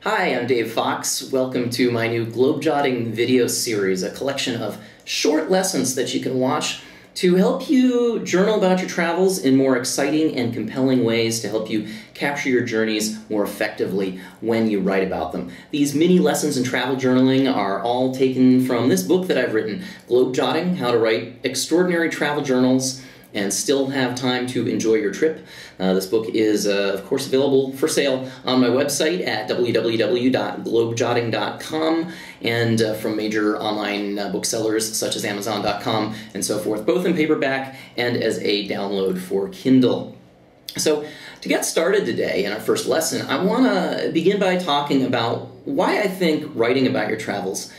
Hi, I'm Dave Fox. Welcome to my new Globejotting video series, a collection of short lessons that you can watch to help you journal about your travels in more exciting and compelling ways to help you capture your journeys more effectively when you write about them. These mini lessons in travel journaling are all taken from this book that I've written, Globejotting: How to Write Extraordinary Travel Journals and Still Have Time to Enjoy Your Trip. This book is, of course, available for sale on my website at www.globejotting.com and from major online booksellers such as Amazon.com and so forth, both in paperback and as a download for Kindle. So, to get started today in our first lesson, I want to begin by talking about why I think writing about your travels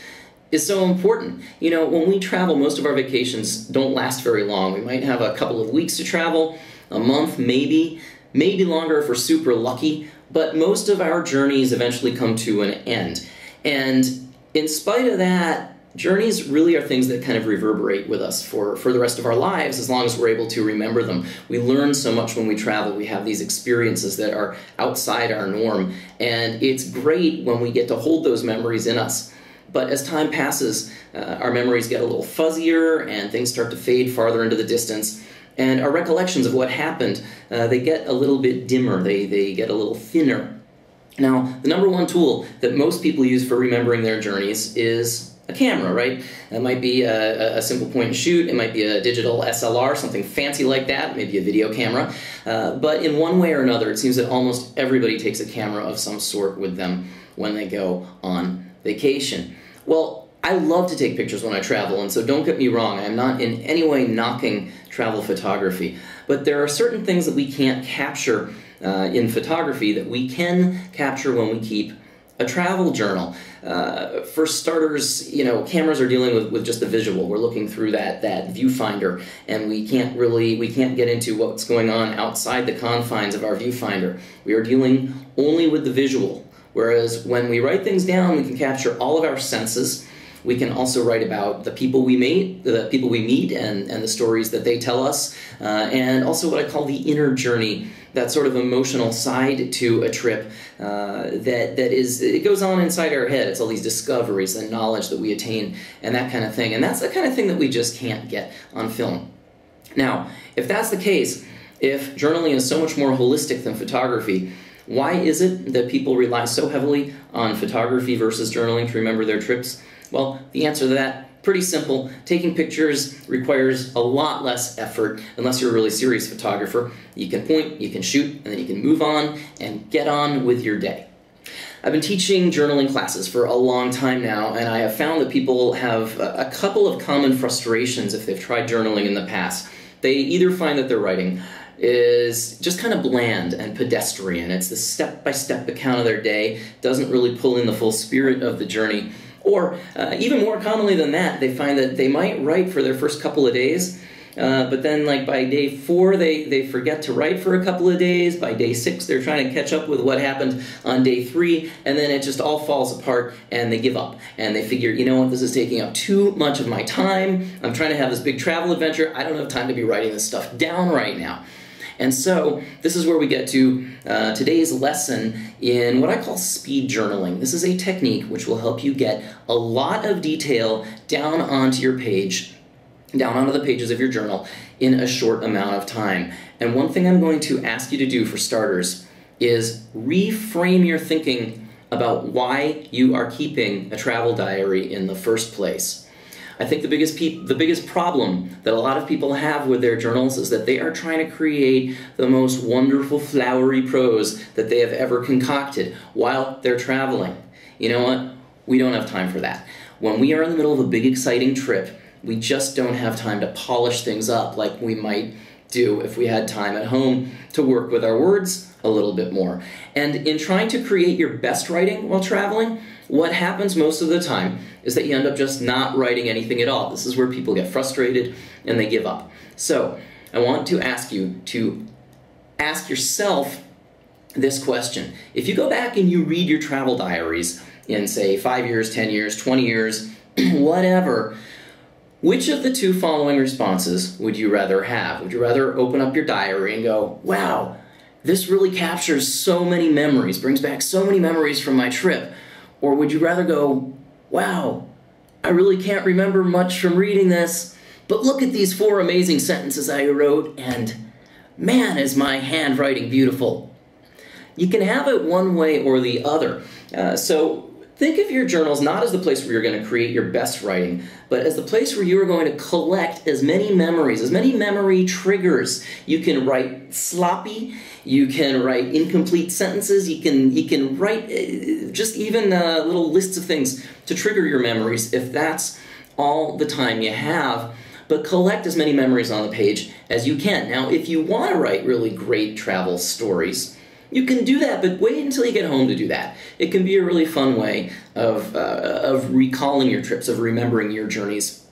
is so important. You know, when we travel, most of our vacations don't last very long. We might have a couple of weeks to travel, a month maybe longer if we're super lucky, but most of our journeys eventually come to an end. And in spite of that, journeys really are things that kind of reverberate with us for the rest of our lives, as long as we're able to remember them. We learn so much when we travel. We have these experiences that are outside our norm, and it's great when we get to hold those memories in us. But as time passes, our memories get a little fuzzier and things start to fade farther into the distance. And our recollections of what happened, they get a little bit dimmer, they get a little thinner. Now, the number one tool that most people use for remembering their journeys is a camera, right? It might be a simple point and shoot, it might be a digital SLR, something fancy like that, maybe a video camera. But in one way or another, it seems that almost everybody takes a camera of some sort with them when they go on vacation. Well, I love to take pictures when I travel, and so don't get me wrong, I'm not in any way knocking travel photography, but there are certain things that we can't capture in photography that we can capture when we keep a travel journal. For starters, you know, cameras are dealing with just the visual. We're looking through that viewfinder, and we can't get into what's going on outside the confines of our viewfinder. We are dealing only with the visual. Whereas when we write things down, we can capture all of our senses. We can also write about the people we meet, and the stories that they tell us, and also what I call the inner journey, that sort of emotional side to a trip it goes on inside our head. It's all these discoveries, the knowledge that we attain, and that kind of thing. And that's the kind of thing that we just can't get on film. Now, if that's the case, if journaling is so much more holistic than photography, why is it that people rely so heavily on photography versus journaling to remember their trips? Well, the answer to that, pretty simple. Taking pictures requires a lot less effort unless you're a really serious photographer. You can point, you can shoot, and then you can move on and get on with your day. I've been teaching journaling classes for a long time now, and I have found that people have a couple of common frustrations if they've tried journaling in the past. They either find that their writing is just kind of bland and pedestrian. It's the step-by-step account of their day, doesn't really pull in the full spirit of the journey. Or, even more commonly than that, they find that they might write for their first couple of days, but then like by day 4 they forget to write for a couple of days. By day 6 they're trying to catch up with what happened on day 3, and then it just all falls apart and they give up. And they figure, you know what, this is taking up too much of my time. I'm trying to have this big travel adventure. I don't have time to be writing this stuff down right now. And so, this is where we get to today's lesson in what I call speed journaling. This is a technique which will help you get a lot of detail down onto your page, down onto the pages of your journal in a short amount of time. And one thing I'm going to ask you to do for starters is reframe your thinking about why you are keeping a travel diary in the first place. I think the biggest problem that a lot of people have with their journals is that they are trying to create the most wonderful flowery prose that they have ever concocted while they're traveling. You know what? We don't have time for that. When we are in the middle of a big exciting trip, we just don't have time to polish things up like we might do if we had time at home to work with our words a little bit more. And in trying to create your best writing while traveling, what happens most of the time is that you end up just not writing anything at all. This is where people get frustrated and they give up. So, I want to ask you to ask yourself this question. If you go back and you read your travel diaries in, say, 5 years, 10 years, 20 years, whatever, which of the two following responses would you rather have? Would you rather open up your diary and go, wow, this really captures so many memories, brings back so many memories from my trip? Or would you rather go, wow, I really can't remember much from reading this, but look at these 4 amazing sentences I wrote, and man, is my handwriting beautiful. You can have it one way or the other. So think of your journals not as the place where you're going to create your best writing, but as the place where you are going to collect as many memories, as many memory triggers. You can write sloppy, you can write incomplete sentences, you can write just even little lists of things to trigger your memories if that's all the time you have. But collect as many memories on the page as you can. Now, if you want to write really great travel stories, you can do that, but wait until you get home to do that. It can be a really fun way of recalling your trips, of remembering your journeys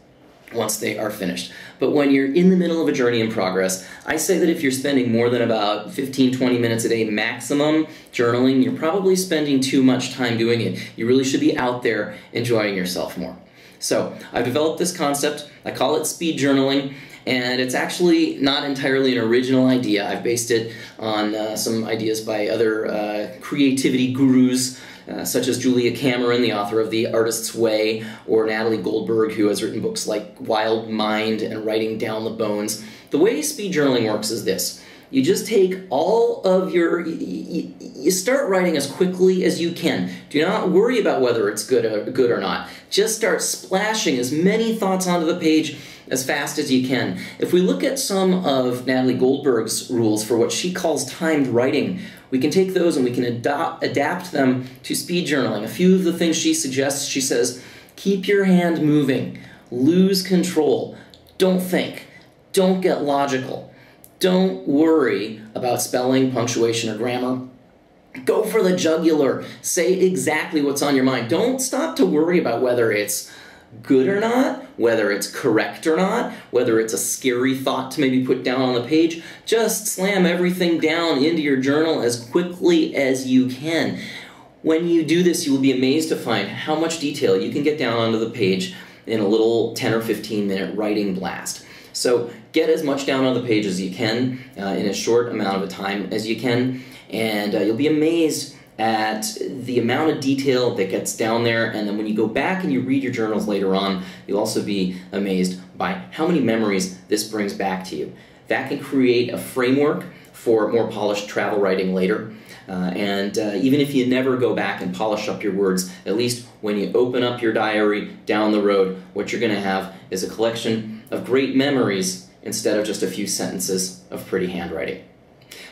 once they are finished. But when you're in the middle of a journey in progress, I say that if you're spending more than about 15-20 minutes a day maximum journaling, you're probably spending too much time doing it. You really should be out there enjoying yourself more. So I've developed this concept. I call it speed journaling. And it's actually not entirely an original idea. I've based it on some ideas by other creativity gurus, such as Julia Cameron, the author of The Artist's Way, or Natalie Goldberg, who has written books like Wild Mind and Writing Down the Bones. The way speed journaling works is this. You just take all of you start writing as quickly as you can. Do not worry about whether it's good or not. Just start splashing as many thoughts onto the page as fast as you can. If we look at some of Natalie Goldberg's rules for what she calls timed writing, we can take those and we can adapt them to speed journaling. A few of the things she suggests, she says, keep your hand moving, lose control, don't think, don't get logical, don't worry about spelling, punctuation, or grammar. Go for the jugular. Say exactly what's on your mind. Don't stop to worry about whether it's good or not, whether it's correct or not, whether it's a scary thought to maybe put down on the page. Just slam everything down into your journal as quickly as you can. When you do this, you will be amazed to find how much detail you can get down onto the page in a little 10 or 15 minute writing blast. So get as much down on the page as you can in as short amount of a time as you can, and you'll be amazed at the amount of detail that gets down there. And then when you go back and you read your journals later on, you'll also be amazed by how many memories this brings back to you. That can create a framework for more polished travel writing later. Even if you never go back and polish up your words, at least when you open up your diary down the road, what you're going to have is a collection of great memories instead of just a few sentences of pretty handwriting.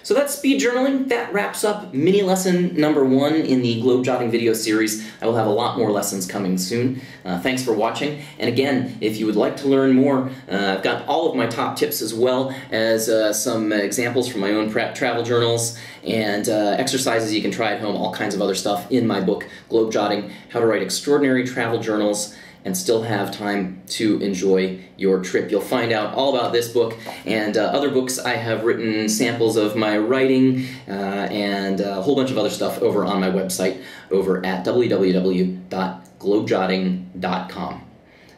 So that's speed journaling. That wraps up mini lesson number 1 in the Globejotting video series. I will have a lot more lessons coming soon. Thanks for watching. And again, if you would like to learn more, I've got all of my top tips as well as some examples from my own travel journals and exercises you can try at home, all kinds of other stuff in my book, Globejotting, How to Write Extraordinary Travel Journals and Still Have Time to Enjoy Your Trip. You'll find out all about this book and other books. I have written samples of my writing and a whole bunch of other stuff over on my website over at www.globejotting.com.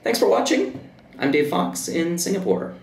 Thanks for watching. I'm Dave Fox in Singapore.